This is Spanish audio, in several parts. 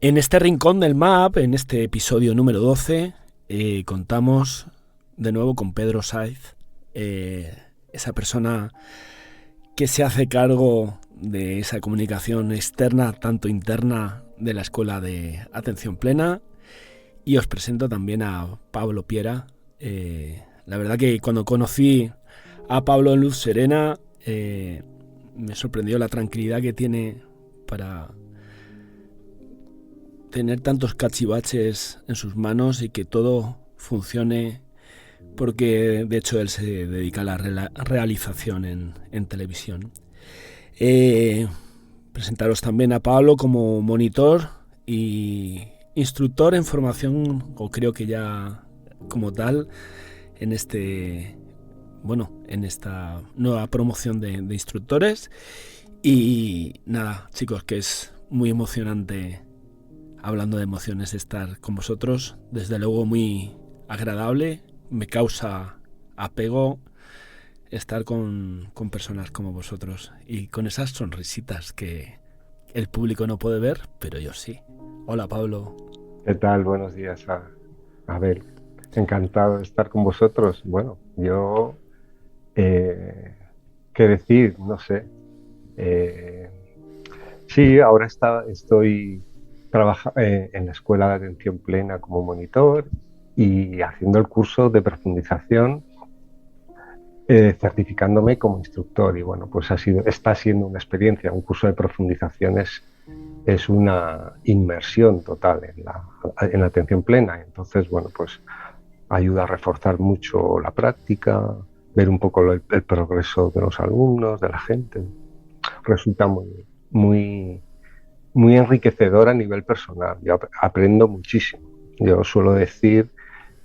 En este rincón del MAP, en este episodio número 12, contamos de nuevo con Pedro Saiz, esa persona que se hace cargo de esa comunicación externa, tanto interna, de la Escuela de Atención Plena. Y os presento también a Pablo Piera. La verdad que cuando conocí a Pablo en Luz Serena, me sorprendió la tranquilidad que tiene para tener tantos cachivaches en sus manos y que todo funcione, porque de hecho él se dedica a la realización en televisión. Presentaros también a Pablo como monitor y instructor en formación, o creo que ya como tal, en esta nueva promoción de instructores. Y nada, chicos, que es muy emocionante, hablando de emociones, estar con vosotros. Desde luego muy agradable, me causa apego estar con personas como vosotros y con esas sonrisitas que el público no puede ver, pero yo sí. Hola, Pablo. ¿Qué tal? Buenos días, Abel. Encantado de estar con vosotros. Bueno, yo, ¿qué decir? No sé. Eh, sí, ahora estoy en la Escuela de Atención Plena como monitor y haciendo el curso de profundización, certificándome como instructor. Y bueno, pues está siendo una experiencia. Un curso de profundización es una inmersión total en la atención plena. Entonces, bueno, pues ayuda a reforzar mucho la práctica, ver un poco el progreso de los alumnos, de la gente. Resulta muy, muy enriquecedor a nivel personal. Yo aprendo muchísimo. Yo suelo decir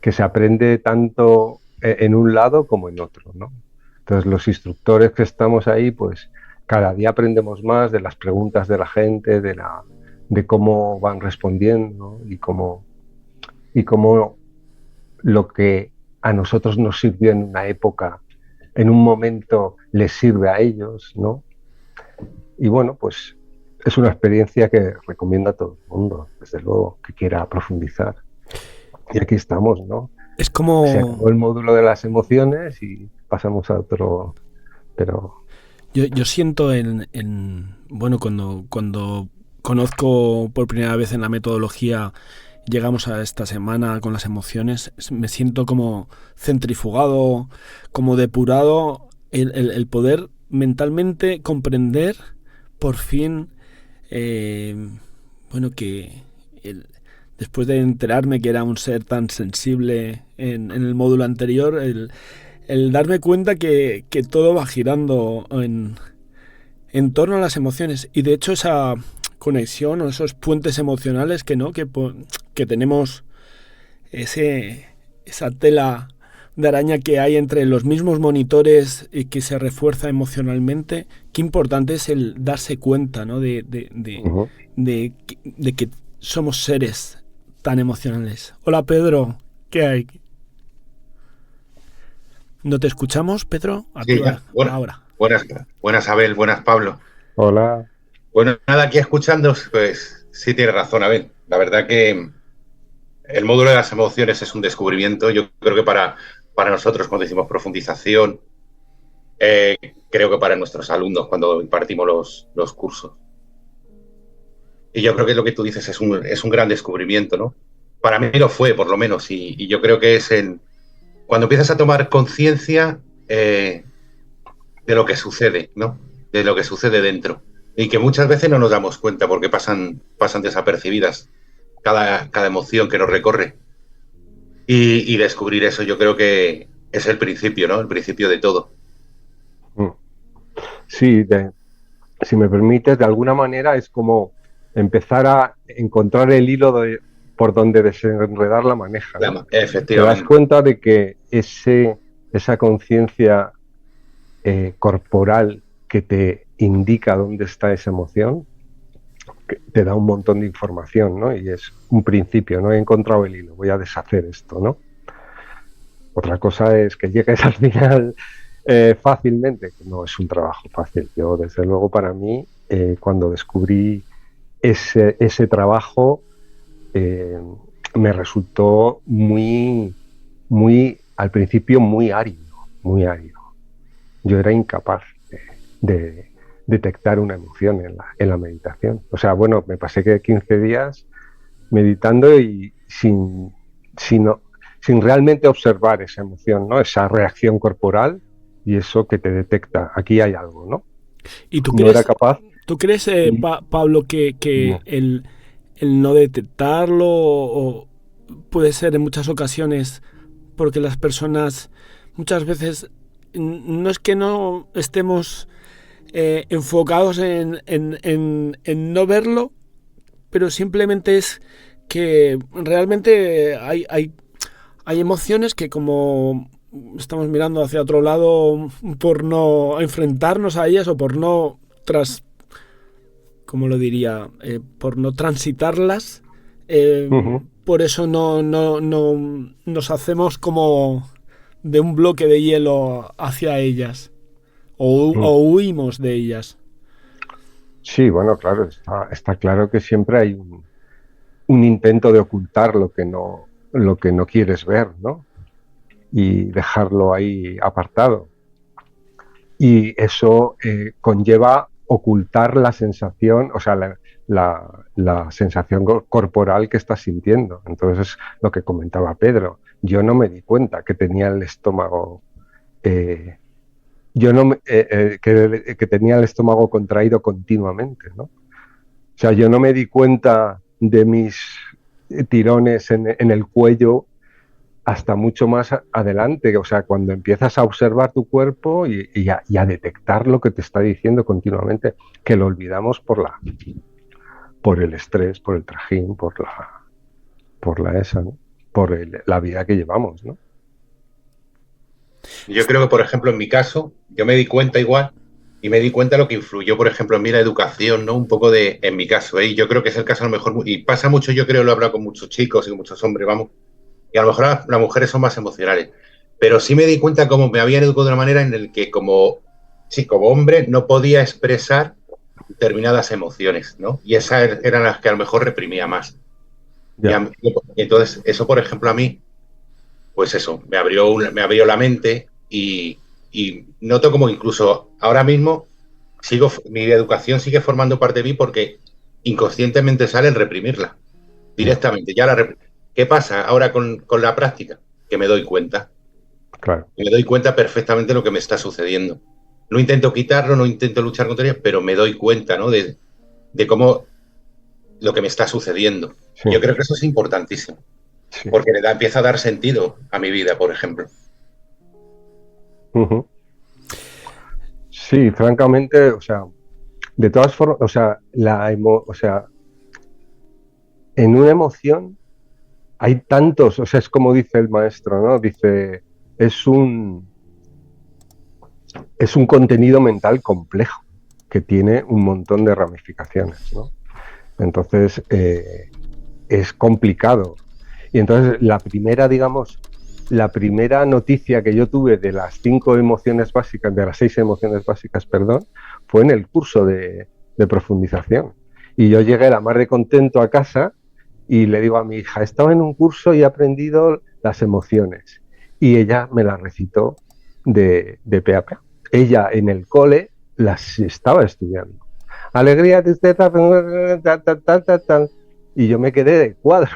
que se aprende tanto en un lado como en otro, ¿no? Entonces, los instructores que estamos ahí, pues cada día aprendemos más de las preguntas de la gente, de cómo van respondiendo y cómo lo que a nosotros nos sirvió en una época, en un momento, les sirve a ellos, ¿no? Y bueno, pues es una experiencia que recomiendo a todo el mundo, desde luego, que quiera profundizar. Y aquí estamos, ¿no? Es Se acabó como... el módulo de las emociones y pasamos a otro, pero... Yo siento cuando conozco por primera vez en la metodología, llegamos a esta semana con las emociones, me siento como centrifugado, como depurado, el poder mentalmente comprender por fin, eh, que después de enterarme que era un ser tan sensible en el módulo anterior, el darme cuenta que todo va girando en torno a las emociones. Y de hecho esa conexión o esos puentes emocionales que tenemos, esa tela de araña que hay entre los mismos monitores y que se refuerza emocionalmente, qué importante es el darse cuenta, ¿no? Uh-huh. de que somos seres tan emocionales. Hola, Pedro, ¿qué hay? ¿No te escuchamos, Pedro? Sí, Activa bueno, ahora. buenas Abel, buenas Pablo. Hola. Bueno, nada, aquí escuchando, pues sí tienes razón, Abel. La verdad que el módulo de las emociones es un descubrimiento. Yo creo que para nosotros, cuando decimos profundización, eh, creo que para nuestros alumnos, cuando impartimos los cursos. Y yo creo que lo que tú dices es un gran descubrimiento, ¿no? Para mí lo fue, por lo menos, y yo creo que cuando empiezas a tomar conciencia de lo que sucede, ¿no? De lo que sucede dentro. Y que muchas veces no nos damos cuenta porque pasan desapercibidas cada emoción que nos recorre. Y descubrir eso yo creo que es el principio, ¿no? El principio de todo. Mm. Sí, si me permites, de alguna manera es como empezar a encontrar el hilo por donde desenredar la maneja, ¿no? Te das Efectivamente. cuenta de que esa conciencia corporal que te indica dónde está esa emoción, que te da un montón de información, ¿no? Y es un principio, no he encontrado el hilo, voy a deshacer esto, ¿no? Otra cosa es que llegues al final fácilmente, que no es un trabajo fácil. Yo, desde luego, para mí, cuando descubrí ese trabajo me resultó al principio muy árido, muy árido. Yo era incapaz de detectar una emoción en la meditación. O sea, bueno, me pasé 15 días meditando y sin realmente observar esa emoción, ¿no? Esa reacción corporal y eso que te detecta. Aquí hay algo, ¿no? ¿Y tú no crees, era capaz? ¿tú crees Pablo, que No. el no detectarlo o puede ser en muchas ocasiones porque las personas muchas veces no es que no estemos enfocados en no verlo, pero simplemente es que realmente hay emociones que como estamos mirando hacia otro lado por no enfrentarnos a ellas o por no ¿cómo lo diría? Por no transitarlas, por eso no nos hacemos como de un bloque de hielo hacia ellas o huimos de ellas. Sí, bueno, claro, está claro que siempre hay un intento de ocultar lo que no quieres ver, ¿no? Y dejarlo ahí apartado. Y eso conlleva ocultar la sensación, o sea, la sensación corporal que estás sintiendo. Entonces, lo que comentaba Pedro, yo no me di cuenta que tenía el estómago, que tenía el estómago contraído continuamente, ¿no? O sea, yo no me di cuenta de mis tirones en el cuello hasta mucho más adelante, o sea, cuando empiezas a observar tu cuerpo y a detectar lo que te está diciendo continuamente, que lo olvidamos por el estrés, por el trajín, ¿no? La vida que llevamos, ¿no? Yo creo que, por ejemplo, en mi caso, yo me di cuenta igual y me di cuenta lo que influyó, por ejemplo, en mí la educación, ¿no? Un poco en mi caso, ¿eh? Yo creo que es el caso a lo mejor, y pasa mucho, yo creo, lo he hablado con muchos chicos y con muchos hombres, vamos, y a lo mejor las mujeres son más emocionales, pero sí me di cuenta cómo me habían educado de una manera en la que como hombre no podía expresar determinadas emociones, ¿no? Y esas eran las que a lo mejor reprimía más. Ya. Entonces, eso, por ejemplo, a mí, pues eso, me abrió la mente y noto como incluso ahora mismo mi educación sigue formando parte de mí porque inconscientemente sale el reprimirla directamente. ¿Qué pasa ahora con la práctica? Que me doy cuenta. Claro. Me doy cuenta perfectamente de lo que me está sucediendo. No intento quitarlo, no intento luchar contra ello, pero me doy cuenta, ¿no? De cómo lo que me está sucediendo. Sí. Yo creo que eso es importantísimo. Sí. Porque empieza a dar sentido a mi vida, por ejemplo. Uh-huh. Sí, francamente, o sea, de todas formas, o sea, en una emoción hay tantos, o sea, es como dice el maestro, ¿no? Dice, es un contenido mental complejo que tiene un montón de ramificaciones, ¿no? Entonces, es complicado. Y entonces, la primera noticia que yo tuve de las 5 emociones básicas, de las 6 emociones básicas, perdón, fue en el curso de profundización. Y yo llegué la mar de contento a casa y le digo a mi hija, he estado en un curso y he aprendido las emociones. Y ella me las recitó de pe a pa. Ella en el cole las estaba estudiando. Alegría, tristeza, tal. Y yo me quedé de cuadro.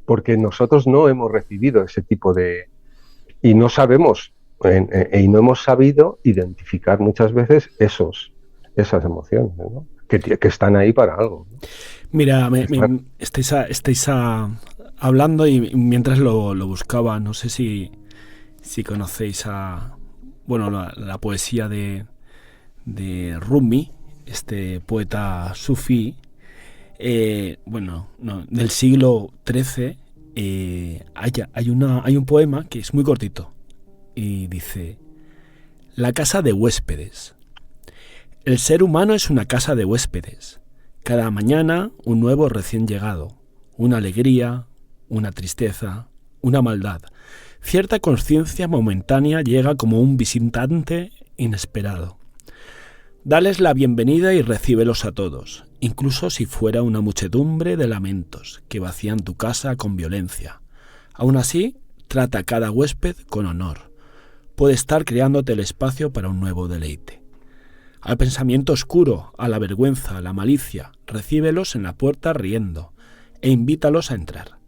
Porque nosotros no hemos recibido ese tipo de... Y no sabemos, y no hemos sabido identificar muchas veces esas emociones, ¿no? Que están ahí para algo, ¿no? Mira, estáis hablando y mientras lo buscaba, no sé si conocéis la poesía de Rumi, este poeta sufí, del siglo XIII. Hay un poema que es muy cortito y dice: la casa de huéspedes. El ser humano es una casa de huéspedes. Cada mañana un nuevo recién llegado, una alegría, una tristeza, una maldad. Cierta conciencia momentánea llega como un visitante inesperado. Dales la bienvenida y recíbelos a todos, incluso si fuera una muchedumbre de lamentos que vacían tu casa con violencia. Aún así, trata a cada huésped con honor. Puede estar creándote el espacio para un nuevo deleite. Al pensamiento oscuro, a la vergüenza, a la malicia, recíbelos en la puerta riendo e invítalos a entrar.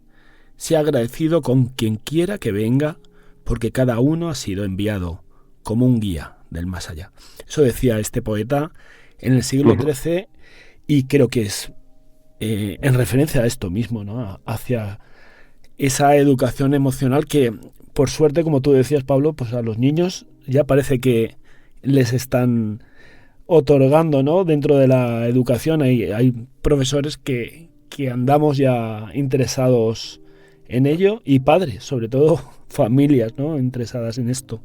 Sea agradecido con quien quiera que venga, porque cada uno ha sido enviado como un guía del más allá. Eso decía este poeta en el siglo XIII y creo que es en referencia a esto mismo, ¿no? Hacia esa educación emocional que, por suerte, como tú decías, Pablo, pues a los niños ya parece que les están otorgando, ¿no? Dentro de la educación hay profesores que andamos ya interesados en ello y padres, sobre todo familias, ¿no? Interesadas en esto.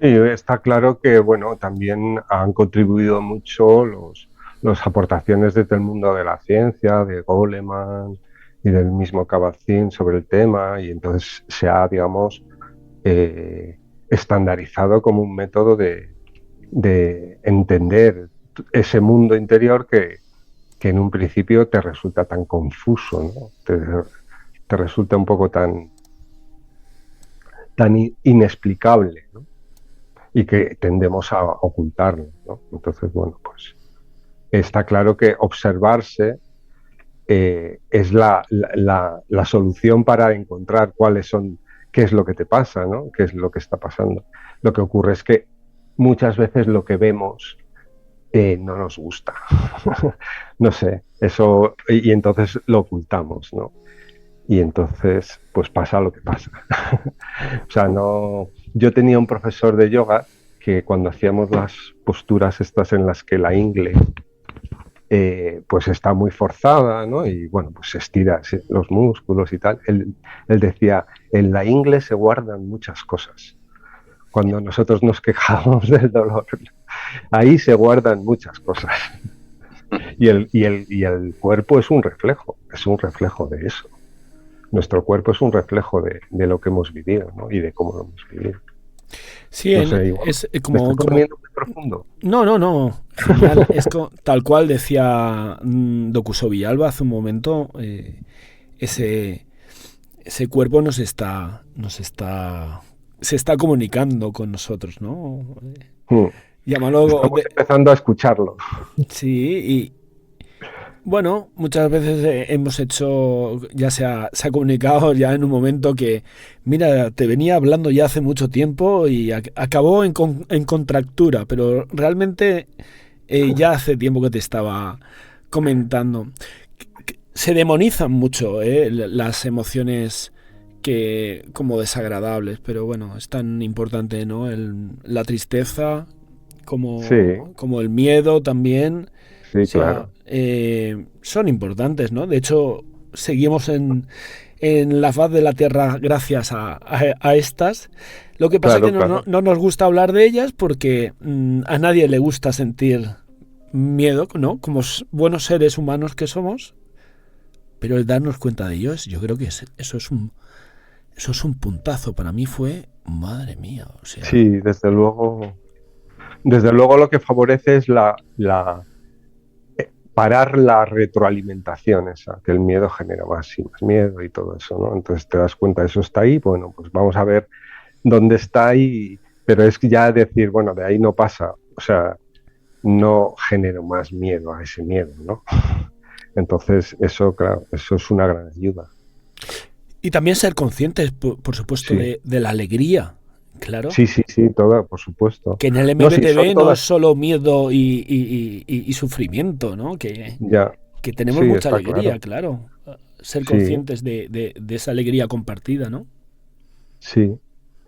Sí, está claro que, bueno, también han contribuido mucho las aportaciones desde el mundo de la ciencia, de Goleman y del mismo Kabat-Zinn sobre el tema, y entonces se ha, digamos, estandarizado como un método de entender ese mundo interior que en un principio te resulta tan confuso, ¿no? Te resulta un poco tan inexplicable, ¿no? Y que tendemos a ocultarlo, ¿no? Entonces, bueno, pues está claro que observarse es la solución para encontrar qué es lo que te pasa, ¿no? Qué es lo que está pasando. Lo que ocurre es que muchas veces lo que vemos no nos gusta. No sé, eso, y entonces lo ocultamos, ¿no? Y entonces, pues pasa lo que pasa. O sea, no. Yo tenía un profesor de yoga que cuando hacíamos las posturas estas en las que la ingle pues está muy forzada, ¿no? Y bueno, pues se estira los músculos y tal. Él decía, en la ingle se guardan muchas cosas. Cuando nosotros nos quejamos del dolor, ahí se guardan muchas cosas. Y el cuerpo es un reflejo de eso. Nuestro cuerpo es un reflejo de lo que hemos vivido, ¿no? Y de cómo lo hemos vivido. Sí, no sé, igual, es como... ¿me estoy poniendo muy profundo? No. Genial. Tal cual decía Dokuso Villalba hace un momento, ese cuerpo se está comunicando con nosotros, ¿no? Llámalo... Estamos empezando a escucharlo. Sí, y bueno, muchas veces hemos hecho, ya se ha comunicado ya en un momento que, mira, te venía hablando ya hace mucho tiempo y acabó en contractura, pero realmente ya hace tiempo que te estaba comentando. Se demonizan mucho las emociones como desagradables, pero bueno, es tan importante, ¿no? La tristeza como el miedo también. Sí, o sea, claro. Son importantes, ¿no? De hecho, seguimos en la faz de la Tierra gracias a estas. Lo que pasa es que no nos gusta hablar de ellas porque a nadie le gusta sentir miedo, ¿no? Como buenos seres humanos que somos. Pero el darnos cuenta de ellos, yo creo que eso es un puntazo. Para mí fue, madre mía. O sea, sí, desde luego lo que favorece es parar la retroalimentación esa, que el miedo genera más y más miedo y todo eso, ¿no? Entonces te das cuenta, eso está ahí, bueno, pues vamos a ver dónde está ahí, pero es que ya decir, bueno, de ahí no pasa, o sea, no genero más miedo a ese miedo, ¿no? Entonces eso, claro, eso es una gran ayuda. Y también ser conscientes, por supuesto, sí. de la alegría. Claro. Sí, toda, por supuesto. Que en el MBTV no es solo miedo y sufrimiento, ¿no? Que tenemos mucha alegría, claro. Ser conscientes de esa alegría compartida, ¿no? Sí.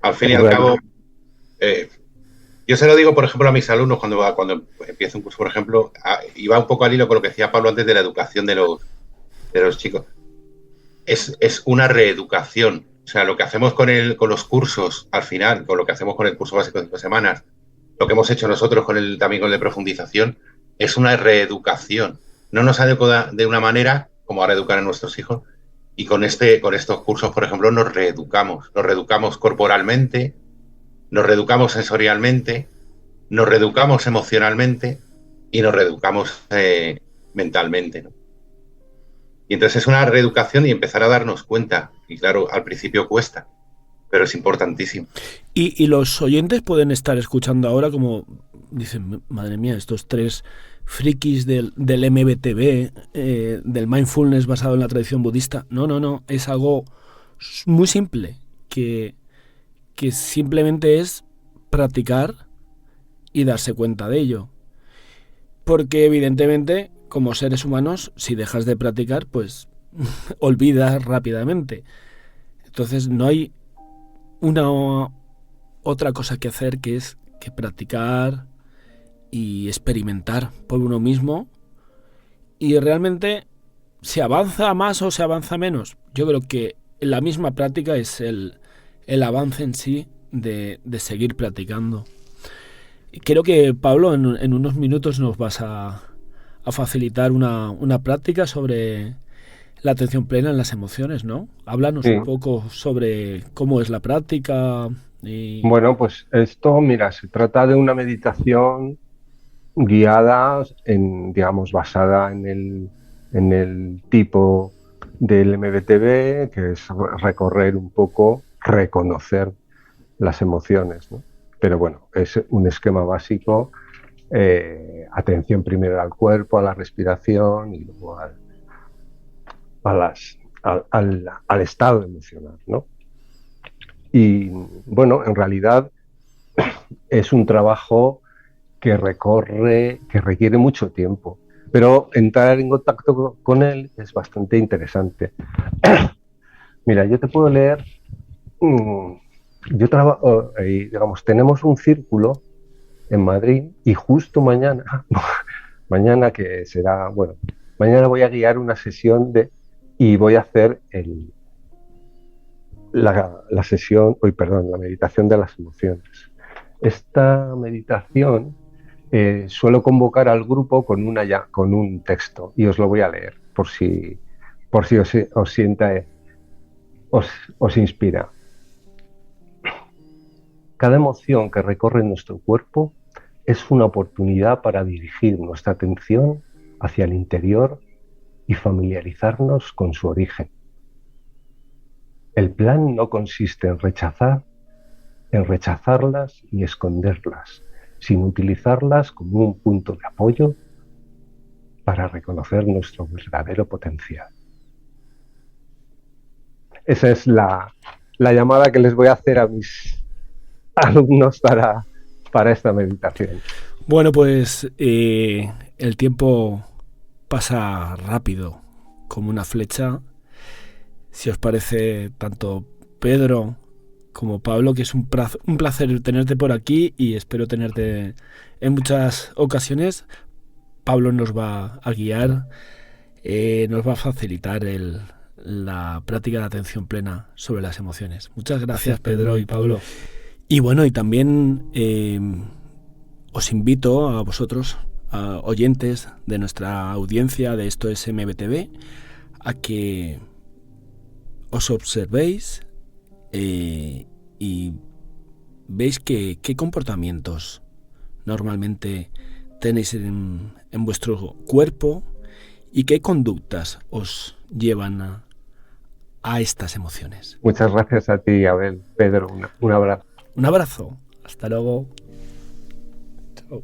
Al fin y al cabo, yo se lo digo, por ejemplo, a mis alumnos cuando empiezo un curso, por ejemplo, y va un poco al hilo con lo que decía Pablo antes de la educación de los chicos. Es una reeducación. O sea, lo que hacemos con los cursos, al final, con lo que hacemos con el curso básico de 5 semanas, lo que hemos hecho nosotros también con el de profundización, es una reeducación. No nos educa de una manera como ahora educar a nuestros hijos, y con estos cursos, por ejemplo, nos reeducamos corporalmente, nos reeducamos sensorialmente, nos reeducamos emocionalmente y nos reeducamos mentalmente, ¿no? Y entonces es una reeducación y empezar a darnos cuenta. Y claro, al principio cuesta, pero es importantísimo. Y los oyentes pueden estar escuchando ahora como dicen, madre mía, estos tres frikis del MBTV, del mindfulness basado en la tradición budista. No, es algo muy simple, que simplemente es practicar y darse cuenta de ello. Porque evidentemente, como seres humanos, si dejas de practicar, pues olvidas rápidamente. Entonces no hay una otra cosa que hacer que es que practicar y experimentar por uno mismo, y realmente se avanza más o se avanza menos. Yo creo que la misma práctica es el avance en sí de seguir practicando. Creo que, Pablo, en unos minutos nos vas a facilitar una práctica sobre la atención plena en las emociones, ¿no? Háblanos Sí. un poco sobre cómo es la práctica. Bueno, pues esto, mira, se trata de una meditación guiada, digamos, basada en el tipo del MBTV, que es recorrer un poco, reconocer las emociones, ¿no? Pero bueno, es un esquema básico, atención primero al cuerpo, a la respiración y luego al estado emocional, ¿no? Y bueno, en realidad es un trabajo que requiere mucho tiempo, pero entrar en contacto con él es bastante interesante. Mira, yo te puedo leer, yo trabajo, digamos, tenemos un círculo en Madrid y justo mañana, mañana que será, bueno, mañana voy a guiar una sesión y voy a hacer la sesión, la meditación de las emociones. Esta meditación suelo convocar al grupo con un texto y os lo voy a leer por si os sienta, os inspira. Cada emoción que recorre nuestro cuerpo es una oportunidad para dirigir nuestra atención hacia el interior y familiarizarnos con su origen. El plan no consiste en rechazarlas y esconderlas, sino utilizarlas como un punto de apoyo para reconocer nuestro verdadero potencial. Esa es la llamada que les voy a hacer a mis alumnos para esta meditación. Bueno, pues el tiempo pasa rápido, como una flecha. Si os parece, tanto Pedro como Pablo, que es un placer tenerte por aquí y espero tenerte en muchas ocasiones. Pablo nos va a guiar, nos va a facilitar la práctica de atención plena sobre las emociones. Muchas gracias, Pedro y Pablo. Y bueno, y también os invito a vosotros, a oyentes de nuestra audiencia de Esto es MBTV, a que os observéis y veis qué comportamientos normalmente tenéis en vuestro cuerpo y qué conductas os llevan a estas emociones. Muchas gracias a ti, Abel. Pedro, un abrazo. Un abrazo. Hasta luego. Chao.